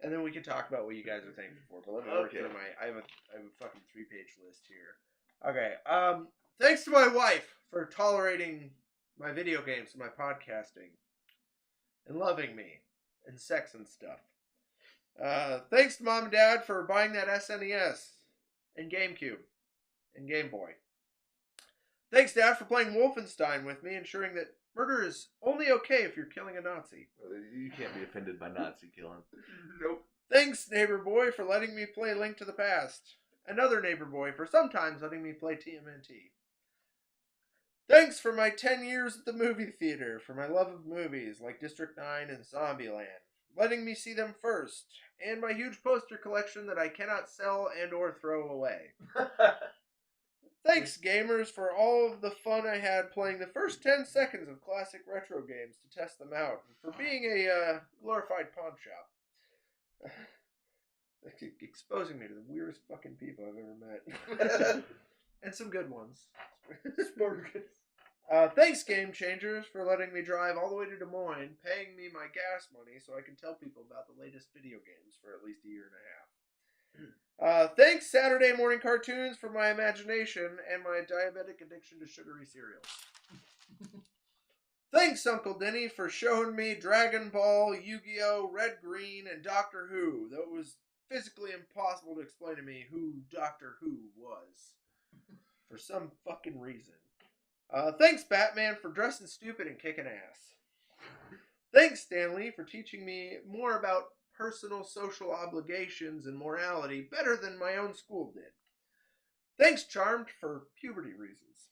And then we can talk about what you guys are thankful for. But let me work through my. I have a fucking 3-page list here. Okay. Thanks to my wife for tolerating my video games and my podcasting, and loving me, and sex and stuff. Thanks to Mom and Dad for buying that SNES and GameCube and Game Boy. Thanks, Dad, for playing Wolfenstein with me, ensuring that murder is only okay if you're killing a Nazi. You can't be offended by Nazi killing. Nope. Thanks, neighbor boy, for letting me play Link to the Past. Another neighbor boy for sometimes letting me play TMNT. Thanks for my 10 years at the movie theater, for my love of movies like District 9 and Zombieland, letting me see them first, and my huge poster collection that I cannot sell and or throw away. Thanks, gamers, for all of the fun I had playing the first 10 seconds of classic retro games to test them out, and for being a glorified pawn shop. Exposing me to the weirdest fucking people I've ever met. And some good ones. Thanks, Game Changers, for letting me drive all the way to Des Moines, paying me my gas money so I can tell people about the latest video games for at least a year and a half. Thanks, Saturday morning cartoons, for my imagination and my diabetic addiction to sugary cereals. Thanks, Uncle Denny, for showing me Dragon Ball, Yu-Gi-Oh!, Red Green, and Doctor Who, though it was physically impossible to explain to me who Doctor Who was. For some fucking reason. Thanks, Batman, for dressing stupid and kicking ass. Thanks, Stanley, for teaching me more about personal social obligations and morality better than my own school did. Thanks, Charmed, for puberty reasons.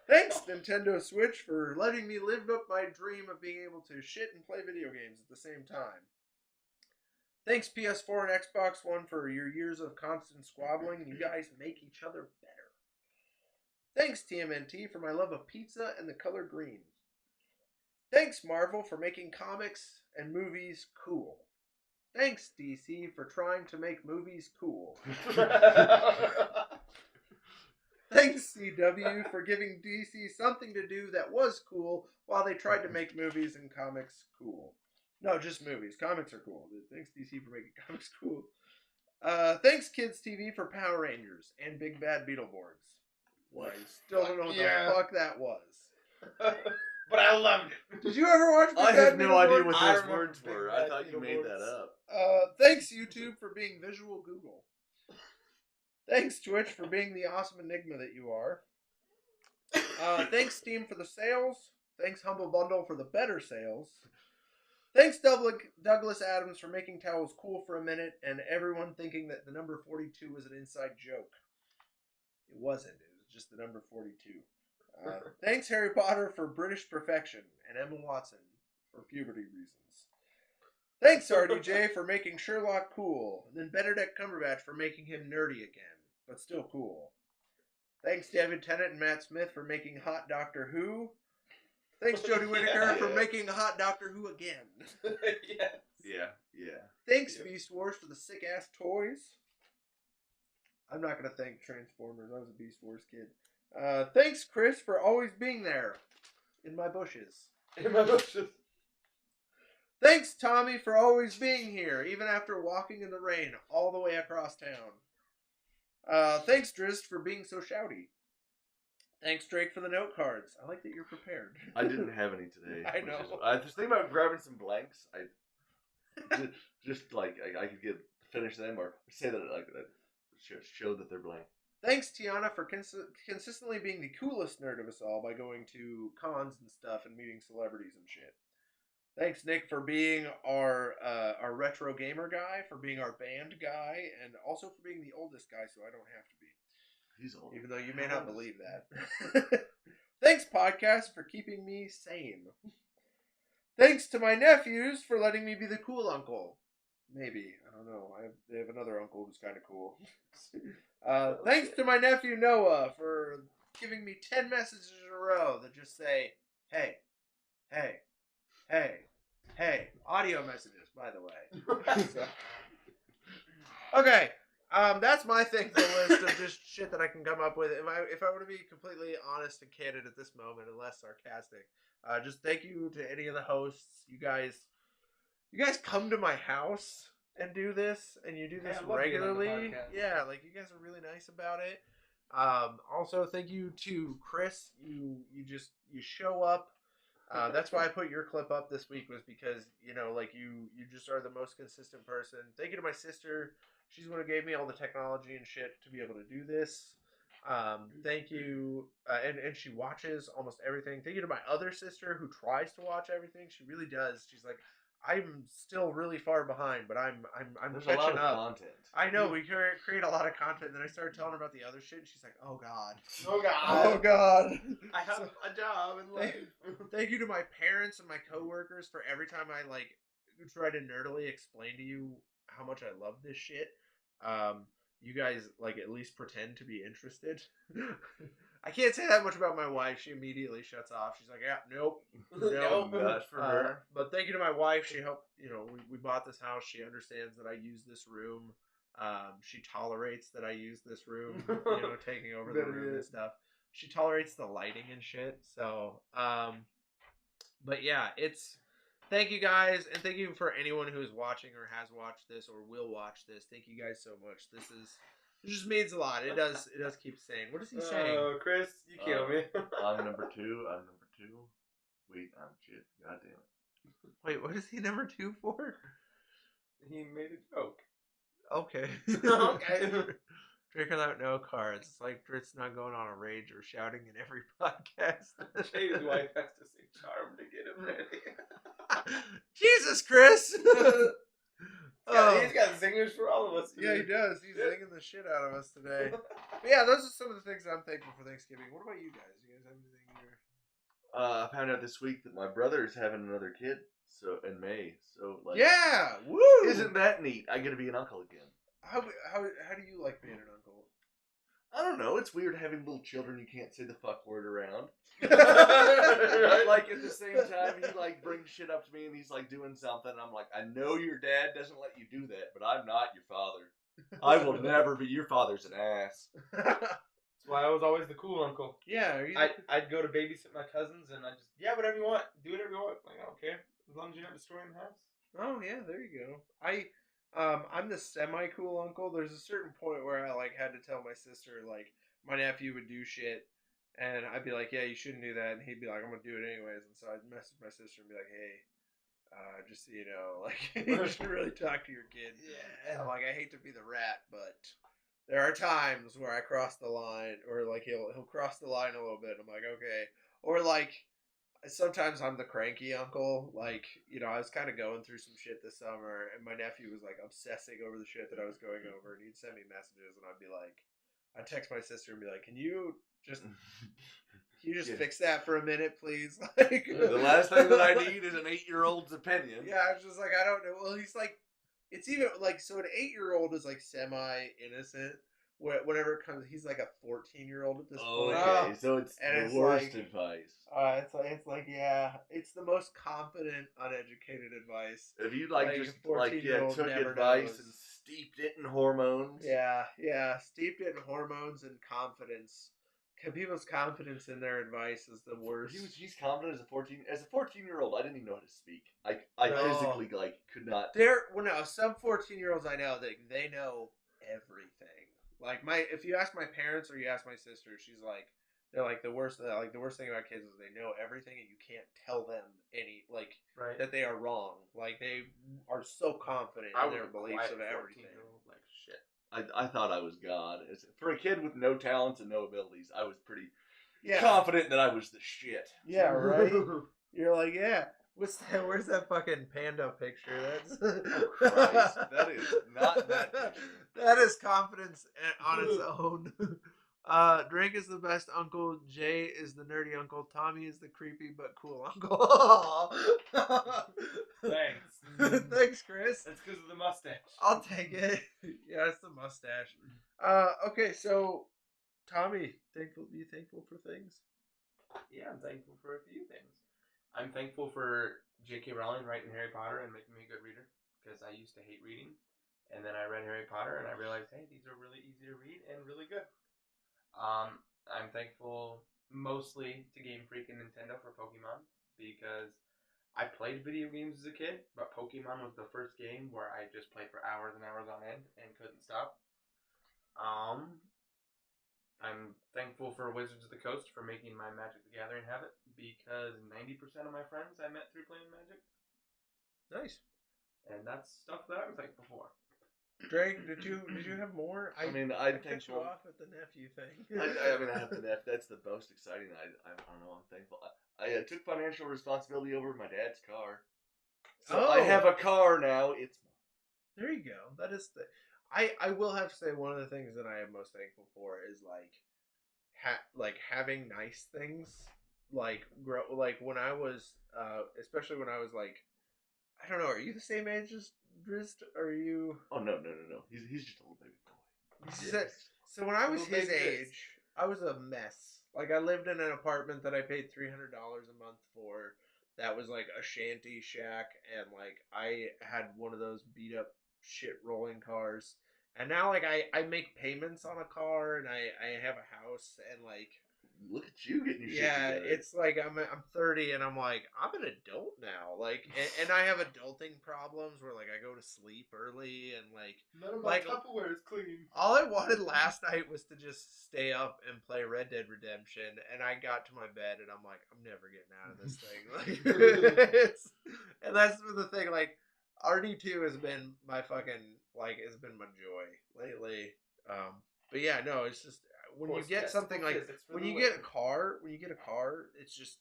Thanks, Nintendo Switch, for letting me live up my dream of being able to shit and play video games at the same time. Thanks, PS4 and Xbox One, for your years of constant squabbling. You guys make each other better. Thanks, TMNT, for my love of pizza and the color green. Thanks, Marvel, for making comics and movies cool. Thanks, DC, for trying to make movies cool. Thanks, CW, for giving DC something to do that was cool while they tried to make movies and comics cool. No, just movies. Comics are cool. Thanks, DC, for making comics cool. Thanks, Kids TV, for Power Rangers and Big Bad Beetleborgs. What? I still don't know what the fuck that was. But I loved it. Did you ever watch Big Bad I have no idea what I those remember words Big were. Bad I thought you made that Beetleborgs. up. Thanks, YouTube, for being visual Google. Thanks, Twitch, for being the awesome enigma that you are. Thanks, Steam, for the sales. Thanks, Humble Bundle, for the better sales. Thanks, Douglas Adams, for making towels cool for a minute and everyone thinking that the number 42 was an inside joke. It wasn't. It was just the number 42. Thanks, Harry Potter, for British perfection, and Emma Watson for puberty reasons. Thanks, RDJ, for making Sherlock cool, and then Benedict Cumberbatch for making him nerdy again, but still cool. Thanks, David Tennant and Matt Smith, for making Hot Doctor Who. Thanks, Jodie Whittaker, for making Hot Doctor Who again. Yes. Yeah. Thanks, Beast Wars, for the sick-ass toys. I'm not going to thank Transformers. I was a Beast Wars kid. Thanks, Chris, for always being there in my bushes. Thanks, Tommy, for always being here, even after walking in the rain all the way across town. Thanks, Drist, for being so shouty. Thanks, Drake, for the note cards. I like that you're prepared. I didn't have any today. I know. I was thinking about grabbing some blanks. Just like I could finish them or say that like that. Show that they're blank. Thanks, Tiana, for consistently being the coolest nerd of us all by going to cons and stuff and meeting celebrities and shit. Thanks, Nick, for being our retro gamer guy, for being our band guy, and also for being the oldest guy, so I don't have to be. He's old. Even though you may not believe that. Thanks, podcast, for keeping me sane. Thanks to my nephews for letting me be the cool uncle. Maybe. I don't know. They have another uncle who's kind of cool. Thanks to my nephew Noah for giving me 10 messages in a row that just say, hey, hey, hey, hey. Audio messages, by the way. So. Okay. That's my thankful list of just shit that I can come up with. If I were to be completely honest and candid at this moment and less sarcastic, just thank you to any of the hosts. You guys you guys come to my house and do this, and you do Hey, this I love being on the regularly. podcast. Yeah, like you guys are really nice about it. Also, thank you to Chris. You show up. That's why I put your clip up this week, was because like you just are the most consistent person. Thank you to my sister. She's the one who gave me all the technology and shit to be able to do this. Thank you, and she watches almost everything. Thank you to my other sister who tries to watch everything. She really does. She's like, I'm still really far behind, but I'm There's catching a lot of up. content. I know we create a lot of content. And then I started telling her about the other shit, and she's like, "Oh God, Oh God. oh God." I have So, a job in life. thank you to my parents and my coworkers for every time I like try to nerdily explain to you how much I love this shit. You guys like at least pretend to be interested. I can't say that much about my wife. She immediately shuts off. She's like, "Yeah, nope, Nope. Not for her. But thank you to my wife. She helped. We bought this house. She understands that I use this room. She tolerates that I use this room. Taking over the Better room and yet. stuff. She tolerates the lighting and shit. So, but yeah, it's. Thank you guys, and thank you for anyone who is watching or has watched this or will watch this. Thank you guys so much. This just means a lot. It does keep saying. What is he saying? Oh, Chris, you kill me. I'm number 2. Wait, I'm shit. God damn it. Wait, what is he number 2 for? He made a joke. Okay. Okay. Drink without no cards. It's like Drit's not going on a rage or shouting in every podcast. Jay's wife has to sing Charm to get him ready. Jesus, Chris! He's got singers for all of us. Yeah, he does. He's singing the shit out of us today. But yeah, those are some of the things I'm thankful for Thanksgiving. What about you guys? You guys have anything here? I found out this week that my brother is having another kid. So in May. So like, Yeah! Woo! isn't that neat? I get to be an uncle again. How do you like being an uncle? I don't know. It's weird having little children you can't say the fuck word around. Right? Like at the same time, he like brings shit up to me and he's like doing something. And I'm like, I know your dad doesn't let you do that, but I'm not your father. I will never be. Your father's an ass. That's why I was always the cool uncle. Yeah, are you I'd go to babysit my cousins and I'd just, whatever you want. Do whatever you want. Like, I don't care. As long as you're not destroying the house. Oh yeah, there you go. I'm the semi-cool uncle. There's a certain point where I like had to tell my sister like my nephew would do shit, and I'd be like, "Yeah, you shouldn't do that," and he'd be like, "I'm gonna do it anyways." And so I'd message my sister and be like, "Hey, just so you know, like you should really talk to your kid." Yeah. I'm like, I hate to be the rat, but there are times where I cross the line, or like he'll cross the line a little bit. I'm like, okay, or like. Sometimes I'm the cranky uncle. Like, I was kind of going through some shit this summer, and my nephew was like obsessing over the shit that I was going over, and he'd send me messages, and I'd text my sister and be like, "Can you just Yeah. fix that for a minute, please?" Like, The last thing that I need is an 8-year-old's opinion. Yeah, I was just like, I don't know. Well, he's like, it's even like, so an 8-year-old is like semi innocent. Whenever it comes, he's like a 14-year-old at this point. Okay, so it's And the it's worst like- advice. It's like yeah, it's the most confident, uneducated advice. If you like, just a 14-year-old took never advice knows. and steeped it in hormones. Yeah, steeped it in hormones and confidence. People's confidence in their advice is the worst. He's confident as a 14-year-old. I didn't even know how to speak. I No. physically could not. Some 14-year-olds I know they know everything. Like if you ask my parents or you ask my sister, they're like the worst thing about kids is they know everything and you can't tell them Right. that they are wrong. Like they are so confident in their beliefs of everything. Like shit. I thought I was God. For a kid with no talents and no abilities, I was pretty Yeah. confident that I was the shit. Yeah, right? You're like, yeah. Where's that fucking panda picture? That's Christ, that is not that picture. That is confidence on its own. Drake is the best uncle. Jay is the nerdy uncle. Tommy is the creepy but cool uncle. Thanks. Thanks, Chris. That's because of the mustache. I'll take it. Yeah, it's the mustache. Okay, so Tommy, you thankful for things? Yeah, I'm thankful for a few things. I'm thankful for J.K. Rowling writing Harry Potter and making me a good reader, because I used to hate reading, and then I read Harry Potter and I realized, hey, these are really easy to read and really good. I'm thankful mostly to Game Freak and Nintendo for Pokemon, because I played video games as a kid, but Pokemon was the first game where I just played for hours and hours on end and couldn't stop. I'm thankful for Wizards of the Coast for making my Magic the Gathering habit because 90% of my friends I met through playing Magic, Nice. and that's stuff that I'm thankful for. Drake, did you have more? I mean, I I'm cut you thankful. off at the nephew thing. I mean, I have the nephew. That's the most exciting. I don't know. I'm thankful. I took financial responsibility over my dad's car, so I have a car now. It's mine. There you go. That is the. I will have to say one of the things that I am most thankful for is like having nice things. Like when I was especially when I was like, I don't know. Are you the same age as Drist? Are you? Oh no. He's just a little baby boy. So when I was Little his baby Drist. age, I was a mess. Like I lived in an apartment that I paid $300 a month for. That was like a shanty shack, and like I had one of those beat up shit rolling cars. And now like I make payments on a car, and I have a house, and like Look at you getting your shit yeah, together. it's like I'm 30 and I'm like I'm an adult now. Like and I have adulting problems where like I go to sleep early and like None of my Tupperware is clean. all I wanted last night was to just stay up and play Red Dead Redemption, and I got to my bed and I'm like I'm never getting out of this thing. Like and that's the thing. Like RD2 has been my fucking has been my joy lately. But yeah, no, it's just. When you get something like when you get a car, it's just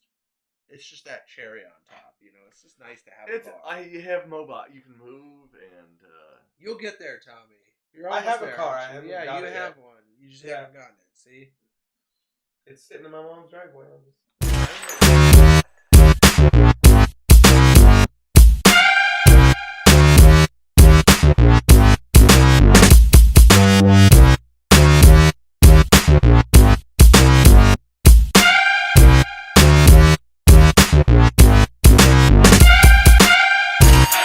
that cherry on top, you know. It's just nice to have a car. You have mobile. You can move, and You'll get there, Tommy. I have a car. I haven't yeah, got you it have yet. one. You just haven't gotten it. See, it's sitting in my mom's driveway.